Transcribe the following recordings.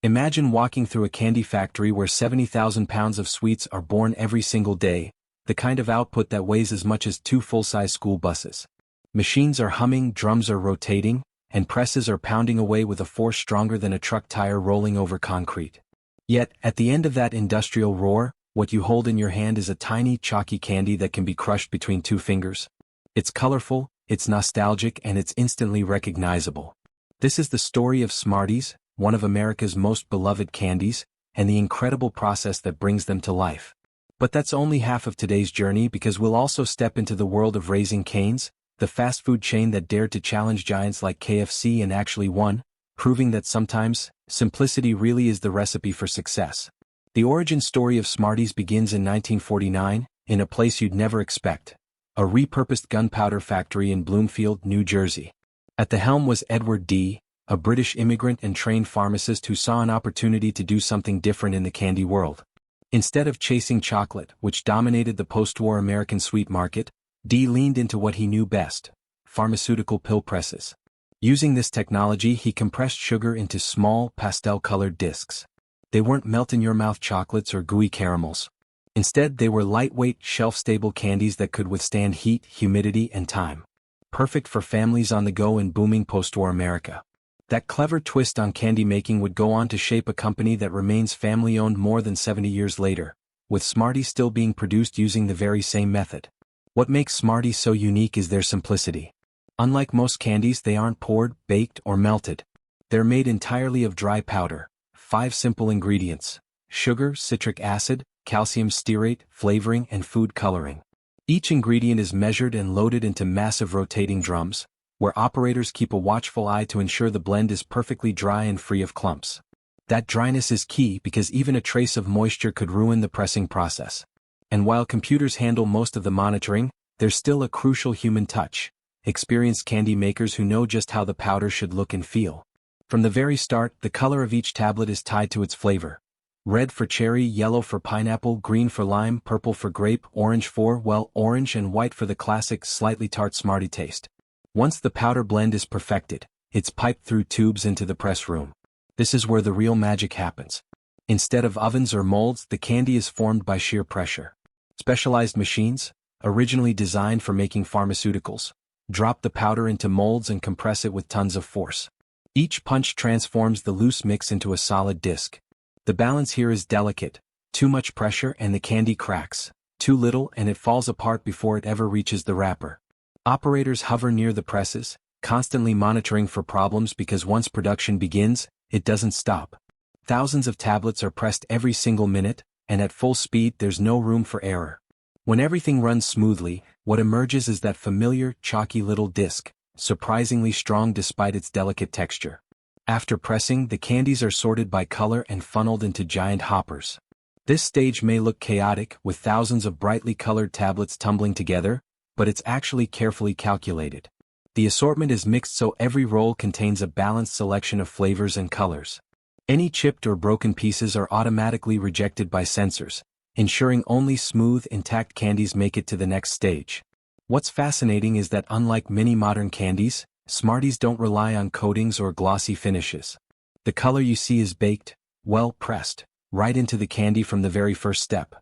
Imagine walking through a candy factory where 70,000 pounds of sweets are born every single day, the kind of output that weighs as much as 2 full-size school buses. Machines are humming, drums are rotating, and presses are pounding away with a force stronger than a truck tire rolling over concrete. Yet, at the end of that industrial roar, what you hold in your hand is a tiny, chalky candy that can be crushed between 2 fingers. It's colorful, it's nostalgic, and it's instantly recognizable. This is the story of Smarties, one of America's most beloved candies, and the incredible process that brings them to life. But that's only half of today's journey, because we'll also step into the world of Raising Cane's, the fast food chain that dared to challenge giants like KFC and actually won, proving that sometimes, simplicity really is the recipe for success. The origin story of Smarties begins in 1949, in a place you'd never expect: a repurposed gunpowder factory in Bloomfield, New Jersey. At the helm was Edward D., a British immigrant and trained pharmacist who saw an opportunity to do something different in the candy world. Instead of chasing chocolate, which dominated the post-war American sweet market, D leaned into what he knew best: pharmaceutical pill presses. Using this technology, he compressed sugar into small, pastel-colored discs. They weren't melt-in-your-mouth chocolates or gooey caramels. Instead, they were lightweight, shelf-stable candies that could withstand heat, humidity, and time. Perfect for families on the go in booming post-war America. That clever twist on candy making would go on to shape a company that remains family-owned more than 70 years later, with Smarties still being produced using the very same method. What makes Smarties so unique is their simplicity. Unlike most candies, they aren't poured, baked, or melted. They're made entirely of dry powder. 5 simple ingredients: sugar, citric acid, calcium stearate, flavoring, and food coloring. Each ingredient is measured and loaded into massive rotating drums, where operators keep a watchful eye to ensure the blend is perfectly dry and free of clumps. That dryness is key, because even a trace of moisture could ruin the pressing process. And while computers handle most of the monitoring, there's still a crucial human touch: experienced candy makers who know just how the powder should look and feel. From the very start, the color of each tablet is tied to its flavor. Red for cherry, yellow for pineapple, green for lime, purple for grape, orange for, well, orange, and white for the classic, slightly tart Smartie taste. Once the powder blend is perfected, it's piped through tubes into the press room. This is where the real magic happens. Instead of ovens or molds, the candy is formed by sheer pressure. Specialized machines, originally designed for making pharmaceuticals, drop the powder into molds and compress it with tons of force. Each punch transforms the loose mix into a solid disc. The balance here is delicate: too much pressure and the candy cracks, too little and it falls apart before it ever reaches the wrapper. Operators hover near the presses, constantly monitoring for problems, because once production begins, it doesn't stop. Thousands of tablets are pressed every single minute, and at full speed there's no room for error. When everything runs smoothly, what emerges is that familiar, chalky little disc, surprisingly strong despite its delicate texture. After pressing, the candies are sorted by color and funneled into giant hoppers. This stage may look chaotic, with thousands of brightly colored tablets tumbling together, but it's actually carefully calculated. The assortment is mixed so every roll contains a balanced selection of flavors and colors. Any chipped or broken pieces are automatically rejected by sensors, ensuring only smooth, intact candies make it to the next stage. What's fascinating is that unlike many modern candies, Smarties don't rely on coatings or glossy finishes. The color you see is baked, well pressed, right into the candy from the very first step.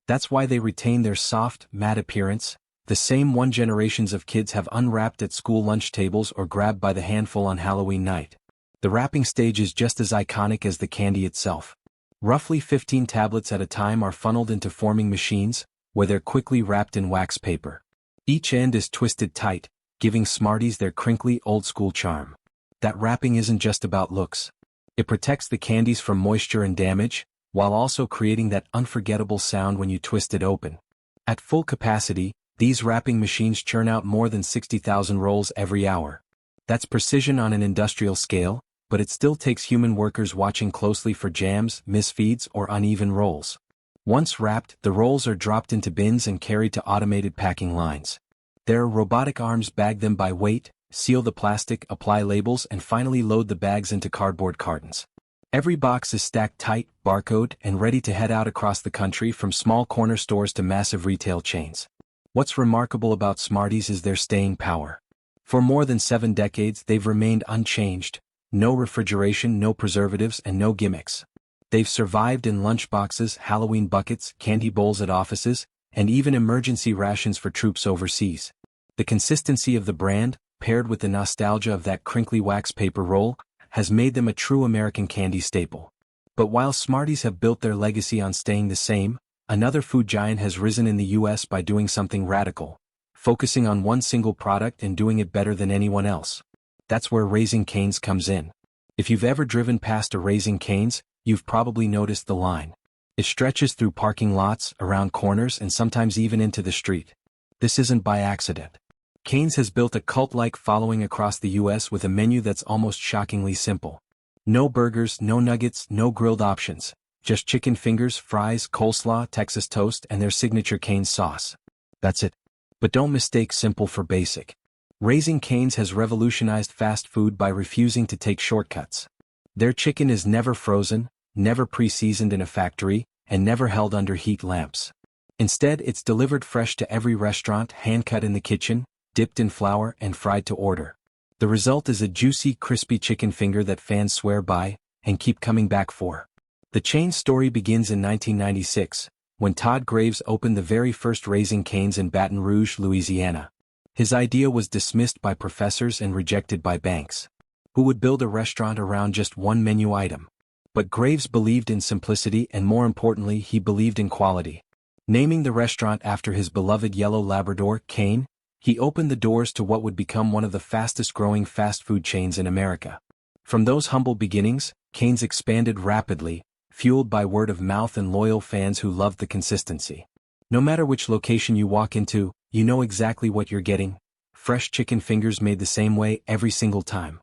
That's why they retain their soft, matte appearance, the same one generations of kids have unwrapped at school lunch tables or grabbed by the handful on Halloween night. The wrapping stage is just as iconic as the candy itself. Roughly 15 tablets at a time are funneled into forming machines, where they're quickly wrapped in wax paper. Each end is twisted tight, giving Smarties their crinkly, old-school charm. That wrapping isn't just about looks. It protects the candies from moisture and damage, while also creating that unforgettable sound when you twist it open. At full capacity, these wrapping machines churn out more than 60,000 rolls every hour. That's precision on an industrial scale, but it still takes human workers watching closely for jams, misfeeds, or uneven rolls. Once wrapped, the rolls are dropped into bins and carried to automated packing lines. Their robotic arms bag them by weight, seal the plastic, apply labels, and finally load the bags into cardboard cartons. Every box is stacked tight, barcoded, and ready to head out across the country, from small corner stores to massive retail chains. What's remarkable about Smarties is their staying power. For more than 7 decades, they've remained unchanged, No refrigeration, no preservatives, and no gimmicks. They've survived in lunchboxes, Halloween buckets, candy bowls at offices, and even emergency rations for troops overseas. The consistency of the brand, paired with the nostalgia of that crinkly wax paper roll, has made them a true American candy staple. But while Smarties have built their legacy on staying the same, another food giant has risen in the US by doing something radical, focusing on one single product and doing it better than anyone else. That's where Raising Cane's comes in. If you've ever driven past a Raising Cane's, you've probably noticed the line. It stretches through parking lots, around corners, and sometimes even into the street. This isn't by accident. Cane's has built a cult-like following across the US with a menu that's almost shockingly simple. No burgers, no nuggets, no grilled options. Just chicken fingers, fries, coleslaw, Texas toast, and their signature Cane's sauce. That's it. But don't mistake simple for basic. Raising Cane's has revolutionized fast food by refusing to take shortcuts. Their chicken is never frozen, never pre-seasoned in a factory, and never held under heat lamps. Instead, it's delivered fresh to every restaurant, hand-cut in the kitchen, dipped in flour, and fried to order. The result is a juicy, crispy chicken finger that fans swear by, and keep coming back for. The chain's story begins in 1996, when Todd Graves opened the very first Raising Cane's in Baton Rouge, Louisiana. His idea was dismissed by professors and rejected by banks. Who would build a restaurant around just one menu item? But Graves believed in simplicity, and more importantly, he believed in quality. Naming the restaurant after his beloved yellow Labrador, Cane, he opened the doors to what would become one of the fastest-growing fast food chains in America. From those humble beginnings, Cane's expanded rapidly, fueled by word of mouth and loyal fans who loved the consistency. No matter which location you walk into, you know exactly what you're getting. Fresh chicken fingers made the same way every single time.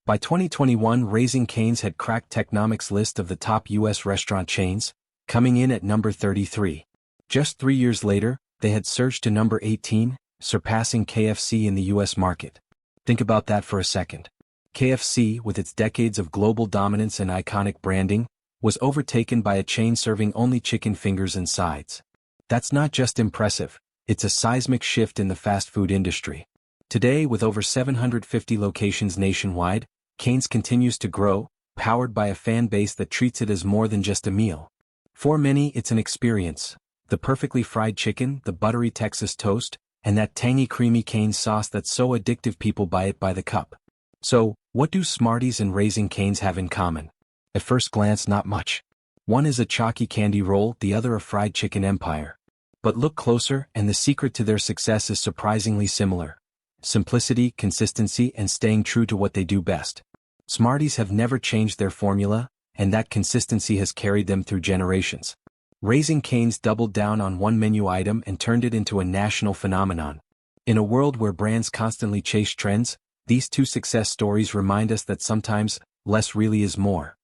By 2021, Raising Cane's had cracked Technomic's list of the top U.S. restaurant chains, coming in at number 33. Just 3 years later, they had surged to number 18, surpassing KFC in the U.S. market. Think about that for a second. KFC, with its decades of global dominance and iconic branding, was overtaken by a chain serving only chicken fingers and sides. That's not just impressive, it's a seismic shift in the fast food industry. Today, with over 750 locations nationwide, Cane's continues to grow, powered by a fan base that treats it as more than just a meal. For many, it's an experience. The perfectly fried chicken, the buttery Texas toast, and that tangy creamy Cane's sauce that's so addictive people buy it by the cup. So, what do Smarties and Raising Cane's have in common? At first glance, not much. One is a chalky candy roll, the other a fried chicken empire. But look closer, and the secret to their success is surprisingly similar. Simplicity, consistency, and staying true to what they do best. Smarties have never changed their formula, and that consistency has carried them through generations. Raising Cane's doubled down on one menu item and turned it into a national phenomenon. In a world where brands constantly chase trends, these two success stories remind us that sometimes, less really is more.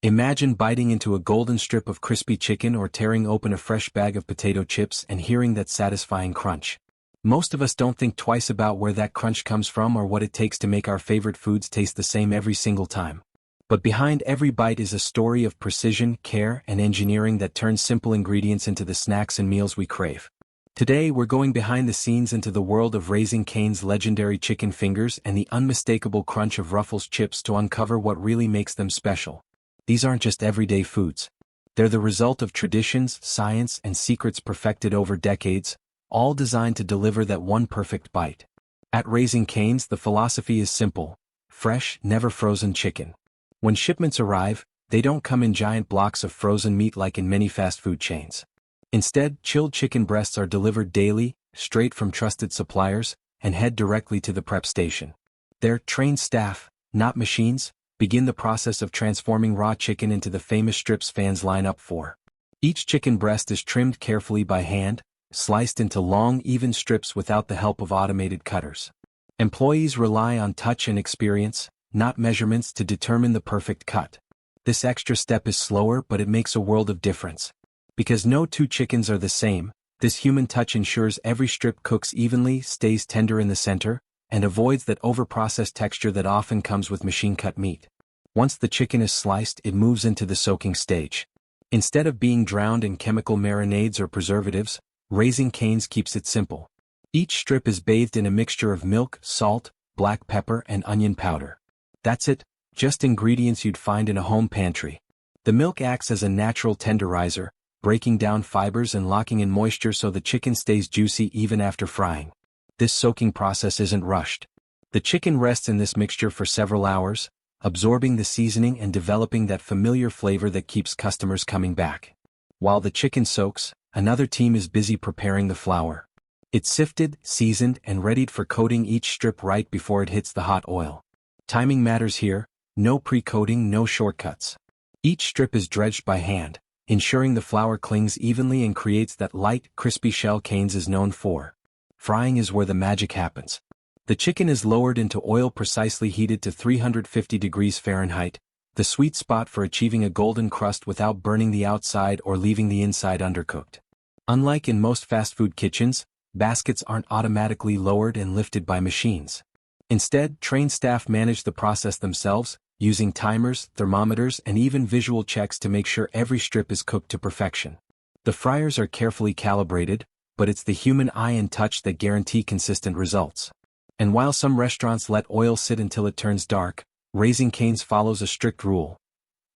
Imagine biting into a golden strip of crispy chicken or tearing open a fresh bag of potato chips and hearing that satisfying crunch. Most of us don't think twice about where that crunch comes from or what it takes to make our favorite foods taste the same every single time. But behind every bite is a story of precision, care, and engineering that turns simple ingredients into the snacks and meals we crave. Today we're going behind the scenes into the world of Raising Cane's legendary chicken fingers and the unmistakable crunch of Ruffles chips to uncover what really makes them special. These aren't just everyday foods. They're the result of traditions, science, and secrets perfected over decades, all designed to deliver that one perfect bite. At Raising Cane's, the philosophy is simple: fresh, never frozen chicken. When shipments arrive, they don't come in giant blocks of frozen meat like in many fast food chains. Instead, chilled chicken breasts are delivered daily, straight from trusted suppliers, and head directly to the prep station. Their trained staff, not machines, begin the process of transforming raw chicken into the famous strips fans line up for. Each chicken breast is trimmed carefully by hand, sliced into long, even strips without the help of automated cutters. Employees rely on touch and experience, not measurements, to determine the perfect cut. This extra step is slower, but it makes a world of difference. Because no two chickens are the same, this human touch ensures every strip cooks evenly, stays tender in the center, and avoids that over-processed texture that often comes with machine-cut meat. Once the chicken is sliced, it moves into the soaking stage. Instead of being drowned in chemical marinades or preservatives, Raising Cane's keeps it simple. Each strip is bathed in a mixture of milk, salt, black pepper, and onion powder. That's it, Just ingredients you'd find in a home pantry. The milk acts as a natural tenderizer, breaking down fibers and locking in moisture so the chicken stays juicy even after frying. This soaking process isn't rushed. The chicken rests in this mixture for several hours, absorbing the seasoning and developing that familiar flavor that keeps customers coming back. While the chicken soaks, another team is busy preparing the flour. It's sifted, seasoned, and readied for coating each strip right before it hits the hot oil. Timing matters here, no pre-coating, no shortcuts. Each strip is dredged by hand, ensuring the flour clings evenly and creates that light, crispy shell Cane's is known for. Frying is where the magic happens. The chicken is lowered into oil precisely heated to 350 degrees Fahrenheit, the sweet spot for achieving a golden crust without burning the outside or leaving the inside undercooked. Unlike in most fast food kitchens, baskets aren't automatically lowered and lifted by machines. Instead, trained staff manage the process themselves, using timers, thermometers, and even visual checks to make sure every strip is cooked to perfection. The fryers are carefully calibrated, but it's the human eye and touch that guarantee consistent results. And while some restaurants let oil sit until it turns dark, Raising Cane's follows a strict rule.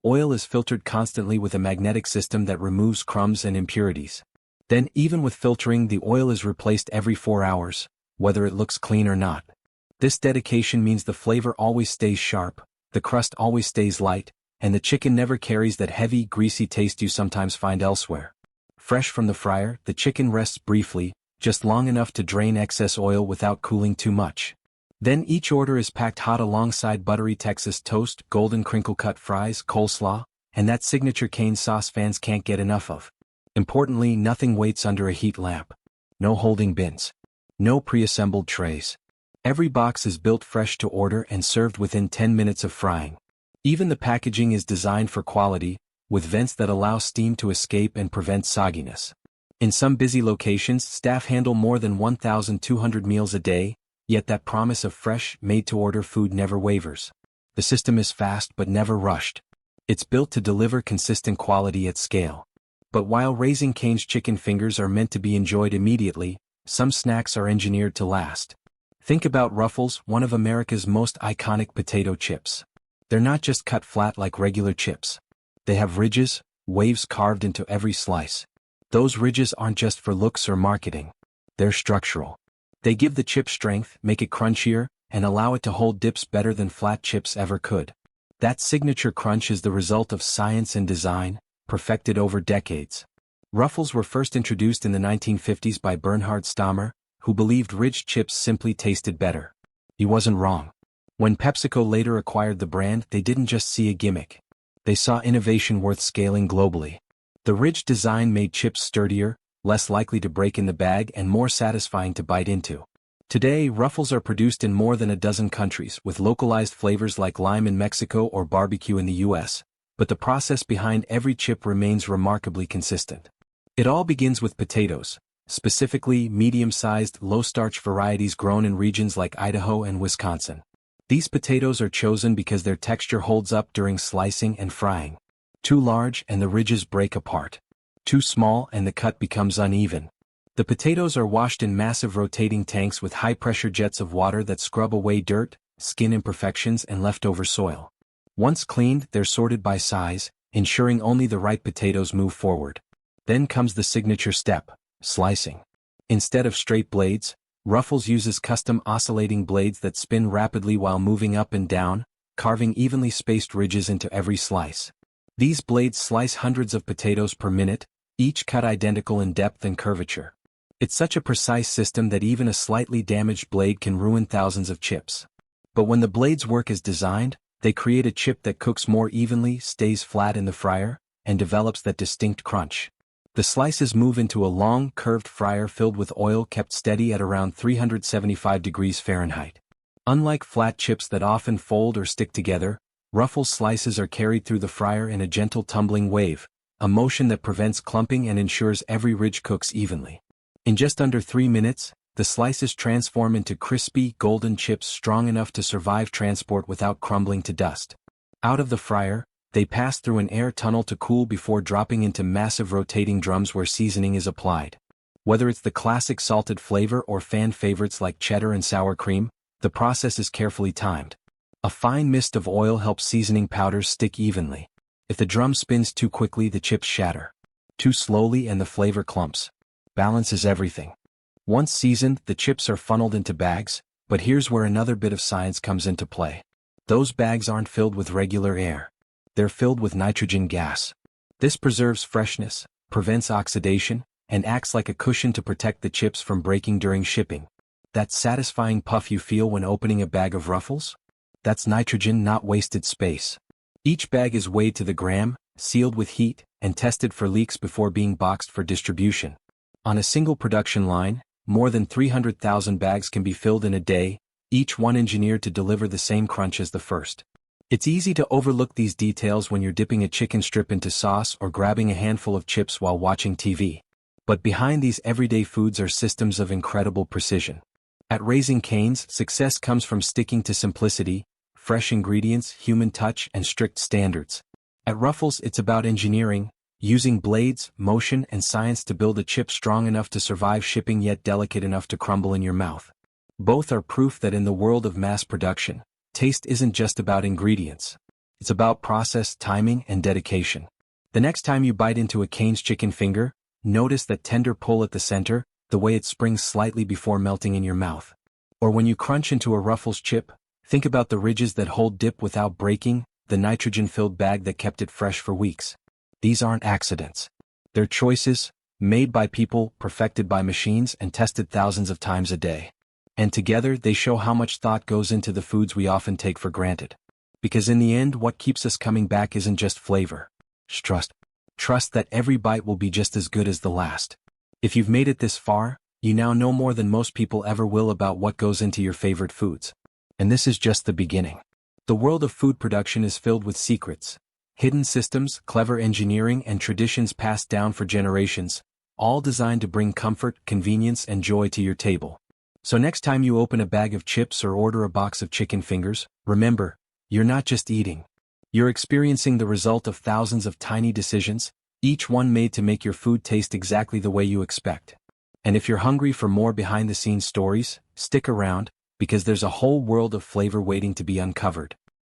Oil is filtered constantly with a magnetic system that removes crumbs and impurities. Then, even with filtering, the oil is replaced every 4 hours, whether it looks clean or not. This dedication means the flavor always stays sharp, the crust always stays light, and the chicken never carries that heavy, greasy taste you sometimes find elsewhere. Fresh from the fryer, the chicken rests briefly, just long enough to drain excess oil without cooling too much. Then each order is packed hot alongside buttery Texas toast, golden crinkle-cut fries, coleslaw, and that signature Cane sauce fans can't get enough of. Importantly, nothing waits under a heat lamp. No holding bins. No pre-assembled trays. Every box is built fresh to order and served within 10 minutes of frying. Even the packaging is designed for quality, with vents that allow steam to escape and prevent sogginess. In some busy locations, staff handle more than 1,200 meals a day, yet that promise of fresh, made-to-order food never wavers. The system is fast but never rushed. It's built to deliver consistent quality at scale. But while Raising Cane's chicken fingers are meant to be enjoyed immediately, some snacks are engineered to last. Think about Ruffles, one of America's most iconic potato chips. They're not just cut flat like regular chips. They have ridges, waves carved into every slice. Those ridges aren't just for looks or marketing. They're structural. They give the chip strength, make it crunchier, and allow it to hold dips better than flat chips ever could. That signature crunch is the result of science and design, perfected over decades. Ruffles were first introduced in the 1950s by Bernhard Stammer, who believed ridged chips simply tasted better. He wasn't wrong. When PepsiCo later acquired the brand, they didn't just see a gimmick. They saw innovation worth scaling globally. The ridged design made chips sturdier, less likely to break in the bag and more satisfying to bite into. Today, Ruffles are produced in more than a dozen countries, with localized flavors like lime in Mexico or barbecue in the US, but the process behind every chip remains remarkably consistent. It all begins with potatoes, specifically medium-sized, low-starch varieties grown in regions like Idaho and Wisconsin. These potatoes are chosen because their texture holds up during slicing and frying. Too large and the ridges break apart. Too small and the cut becomes uneven. The potatoes are washed in massive rotating tanks with high-pressure jets of water that scrub away dirt, skin imperfections, and leftover soil. Once cleaned, they're sorted by size, ensuring only the right potatoes move forward. Then comes the signature step, slicing. Instead of straight blades, Ruffles uses custom oscillating blades that spin rapidly while moving up and down, carving evenly spaced ridges into every slice. These blades slice hundreds of potatoes per minute, each cut identical in depth and curvature. It's such a precise system that even a slightly damaged blade can ruin thousands of chips. But when the blades work as designed, they create a chip that cooks more evenly, stays flat in the fryer, and develops that distinct crunch. The slices move into a long, curved fryer filled with oil kept steady at around 375 degrees Fahrenheit. Unlike flat chips that often fold or stick together, Ruffles slices are carried through the fryer in a gentle tumbling wave, a motion that prevents clumping and ensures every ridge cooks evenly. In just under 3 minutes, the slices transform into crispy, golden chips strong enough to survive transport without crumbling to dust. Out of the fryer, they pass through an air tunnel to cool before dropping into massive rotating drums where seasoning is applied. Whether it's the classic salted flavor or fan favorites like cheddar and sour cream, the process is carefully timed. A fine mist of oil helps seasoning powders stick evenly. If the drum spins too quickly, the chips shatter. Too slowly and the flavor clumps. Balance is everything. Once seasoned, the chips are funneled into bags, but here's where another bit of science comes into play. Those bags aren't filled with regular air. They're filled with nitrogen gas. This preserves freshness, prevents oxidation, and acts like a cushion to protect the chips from breaking during shipping. That satisfying puff you feel when opening a bag of Ruffles? That's nitrogen, not wasted space. Each bag is weighed to the gram, sealed with heat, and tested for leaks before being boxed for distribution. On a single production line, more than 300,000 bags can be filled in a day, each one engineered to deliver the same crunch as the first. It's easy to overlook these details when you're dipping a chicken strip into sauce or grabbing a handful of chips while watching TV. But behind these everyday foods are systems of incredible precision. At Raising Cane's, success comes from sticking to simplicity, fresh ingredients, human touch, and strict standards. At Ruffles, it's about engineering, using blades, motion, and science to build a chip strong enough to survive shipping yet delicate enough to crumble in your mouth. Both are proof that in the world of mass production, taste isn't just about ingredients. It's about process, timing, and dedication. The next time you bite into a Cane's chicken finger, notice that tender pull at the center, the way it springs slightly before melting in your mouth. Or when you crunch into a Ruffles chip, think about the ridges that hold dip without breaking, the nitrogen-filled bag that kept it fresh for weeks. These aren't accidents. They're choices, made by people, perfected by machines, and tested thousands of times a day. And together, they show how much thought goes into the foods we often take for granted. Because in the end, what keeps us coming back isn't just flavor. It's trust. Trust that every bite will be just as good as the last. If you've made it this far, you now know more than most people ever will about what goes into your favorite foods. And this is just the beginning. The world of food production is filled with secrets, hidden systems, clever engineering, and traditions passed down for generations, all designed to bring comfort, convenience, and joy to your table. So next time you open a bag of chips or order a box of chicken fingers, remember, you're not just eating. You're experiencing the result of thousands of tiny decisions, each one made to make your food taste exactly the way you expect. And if you're hungry for more behind-the-scenes stories, stick around, because there's a whole world of flavor waiting to be uncovered.